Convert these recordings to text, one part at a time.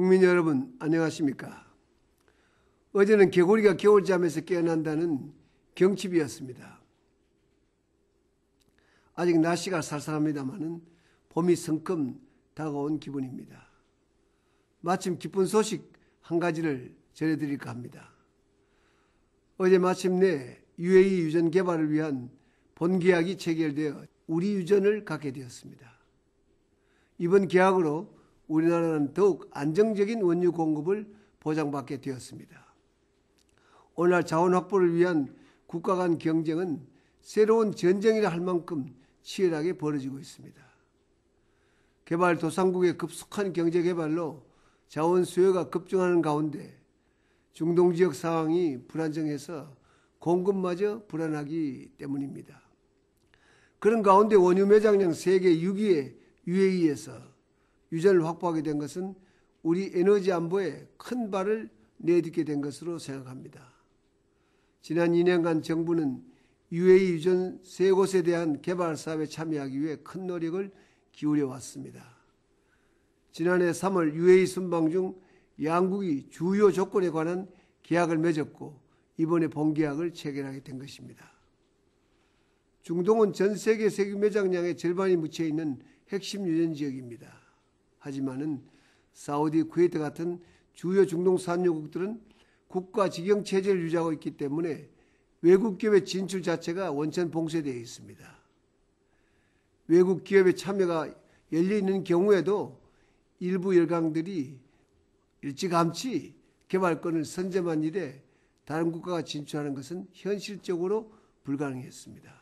국민 여러분 안녕하십니까? 어제는 개구리가 겨울잠에서 깨어난다는 경칩이었습니다. 아직 날씨가 쌀쌀합니다마는 봄이 성큼 다가온 기분입니다. 마침 기쁜 소식 한 가지를 전해드릴까 합니다. 어제 마침내 UAE 유전 개발을 위한 본계약이 체결되어 우리 유전을 갖게 되었습니다. 이번 계약으로 우리나라는 더욱 안정적인 원유 공급을 보장받게 되었습니다. 오늘날 자원 확보를 위한 국가 간 경쟁은 새로운 전쟁이라 할 만큼 치열하게 벌어지고 있습니다. 개발도상국의 급속한 경제 개발로 자원 수요가 급증하는 가운데 중동 지역 상황이 불안정해서 공급마저 불안하기 때문입니다. 그런 가운데 원유 매장량 세계 6위의 UAE에서 유전을 확보하게 된 것은 우리 에너지 안보에 큰 발을 내딛게 된 것으로 생각합니다. 지난 2년간 정부는 UAE 유전 3곳에 대한 개발 사업에 참여하기 위해 큰 노력을 기울여 왔습니다. 지난해 3월 UAE 순방 중 양국이 주요 조건에 관한 계약을 맺었고 이번에 본계약을 체결하게 된 것입니다. 중동은 전 세계 석유 매장량의 절반이 묻혀 있는 핵심 유전 지역입니다. 하지만은 사우디, 쿠웨이트 같은 주요 중동 산유국들은 국가 직영 체제를 유지하고 있기 때문에 외국 기업의 진출 자체가 원천 봉쇄되어 있습니다. 외국 기업의 참여가 열려 있는 경우에도 일부 열강들이 일찌감치 개발권을 선점한 이래 다른 국가가 진출하는 것은 현실적으로 불가능했습니다.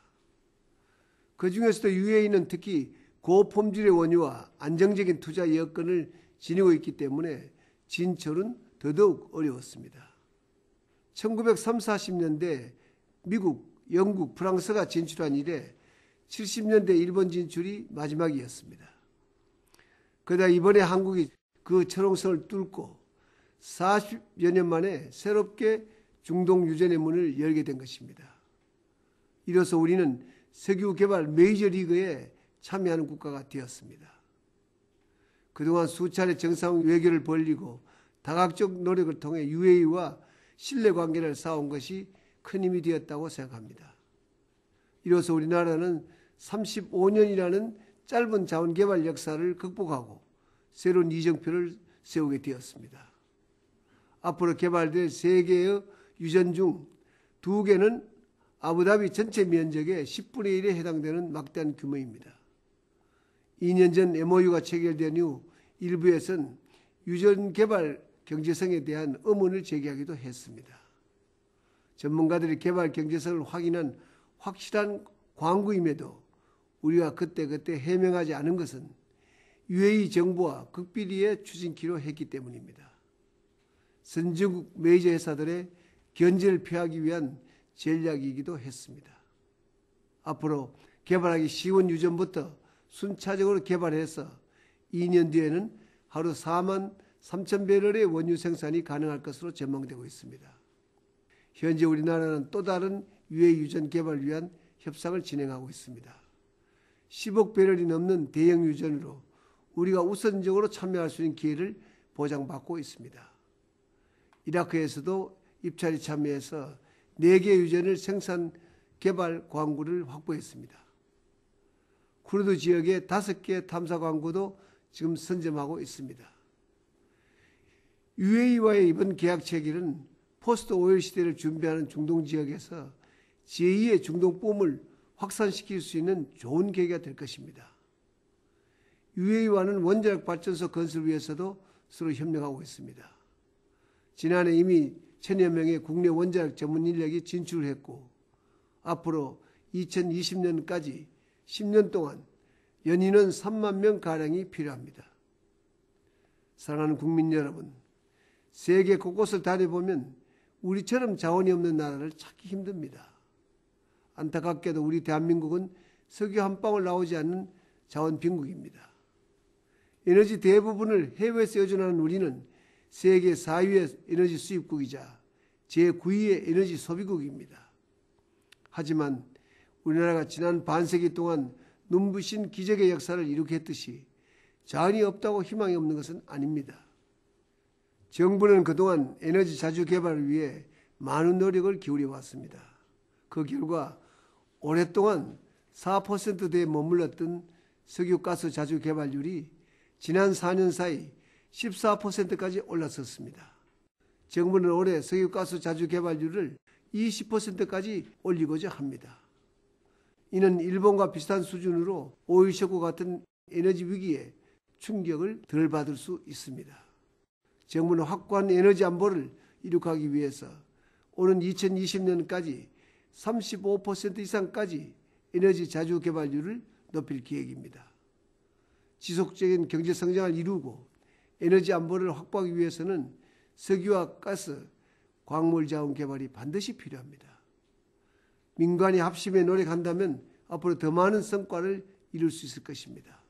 그 중에서도 UAE는 특히 고품질의 원유와 안정적인 투자 여건을 지니고 있기 때문에 진출은 더더욱 어려웠습니다. 1930, 40년대 미국, 영국, 프랑스가 진출한 이래 70년대 일본 진출이 마지막이었습니다. 그러다 이번에 한국이 그 철옹성을 뚫고 40여 년 만에 새롭게 중동 유전의 문을 열게 된 것입니다. 이로써 우리는 석유 개발 메이저리그에 참여하는 국가가 되었습니다. 그동안 수차례 정상 외교를 벌이고 다각적 노력을 통해 UAE와 신뢰관계를 쌓아온 것이 큰 힘이 되었다고 생각합니다. 이로써 우리나라는 35년이라는 짧은 자원개발 역사를 극복하고 새로운 이정표를 세우게 되었습니다. 앞으로 개발될 3개의 유전 중 2개는 아부다비 전체 면적의 10분의 1에 해당되는 막대한 규모입니다. 2년 전 MOU가 체결된 후 일부에서는 유전 개발 경제성에 대한 의문을 제기하기도 했습니다. 전문가들이 개발 경제성을 확인한 확실한 광구임에도 우리가 그때그때 해명하지 않은 것은 UAE 정부와 극비리의 추진키로 했기 때문입니다. 선진국 메이저 회사들의 견제를 피하기 위한 전략이기도 했습니다. 앞으로 개발하기 쉬운 유전부터 순차적으로 개발해서 2년 뒤에는 하루 4만 3천 배럴의 원유 생산이 가능할 것으로 전망되고 있습니다. 현재 우리나라는 또 다른 UAE 유전 개발을 위한 협상을 진행하고 있습니다. 10억 배럴이 넘는 대형 유전으로 우리가 우선적으로 참여할 수 있는 기회를 보장받고 있습니다. 이라크에서도 입찰에 참여해서 4개 유전을 생산 개발 광구를 확보했습니다. 쿠르드 지역의 5개 탐사 광구도 지금 선점하고 있습니다. UAE와의 이번 계약 체결은 포스트 오일 시대를 준비하는 중동 지역에서 제2의 중동 붐을 확산시킬 수 있는 좋은 계기가 될 것입니다. UAE와는 원자력 발전소 건설을 위해서도 서로 협력하고 있습니다. 지난해 이미 1000여 명의 국내 원자력 전문 인력이 진출을 했고 앞으로 2020년까지 10년 동안 연인원 3만 명가량이 필요합니다. 사랑하는 국민 여러분, 세계 곳곳을 다녀보면 우리처럼 자원이 없는 나라를 찾기 힘듭니다. 안타깝게도 우리 대한민국은 석유 한 방울 나오지 않는 자원 빈국입니다. 에너지 대부분을 해외에서 의존하는 우리는 세계 4위의 에너지 수입국이자 제9위의 에너지 소비국입니다. 하지만 우리나라가 지난 반세기 동안 눈부신 기적의 역사를 이룩했듯이 자원이 없다고 희망이 없는 것은 아닙니다. 정부는 그동안 에너지 자주 개발을 위해 많은 노력을 기울여 왔습니다. 그 결과 오랫동안 4%대에 머물렀던 석유가스 자주 개발률이 지난 4년 사이 14%까지 올라섰습니다. 정부는 올해 석유가스 자주 개발률을 20%까지 올리고자 합니다. 이는 일본과 비슷한 수준으로 오일 쇼크 같은 에너지 위기에 충격을 덜 받을 수 있습니다. 정부는 확고한 에너지 안보를 이룩하기 위해서 오는 2020년까지 35% 이상까지 에너지 자주 개발률을 높일 계획입니다. 지속적인 경제 성장을 이루고 에너지 안보를 확보하기 위해서는 석유와 가스, 광물 자원 개발이 반드시 필요합니다. 민간이 합심해 노력한다면 앞으로 더 많은 성과를 이룰 수 있을 것입니다.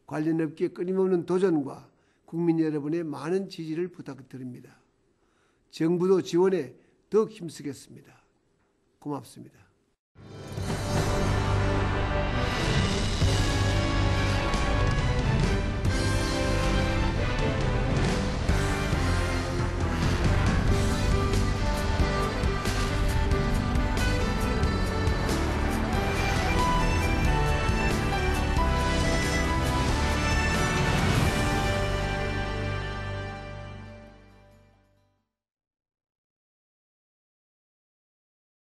관련 업계의 끊임없는 도전과 국민 여러분의 많은 지지를 부탁드립니다. 정부도 지원에 더욱 힘쓰겠습니다. 고맙습니다.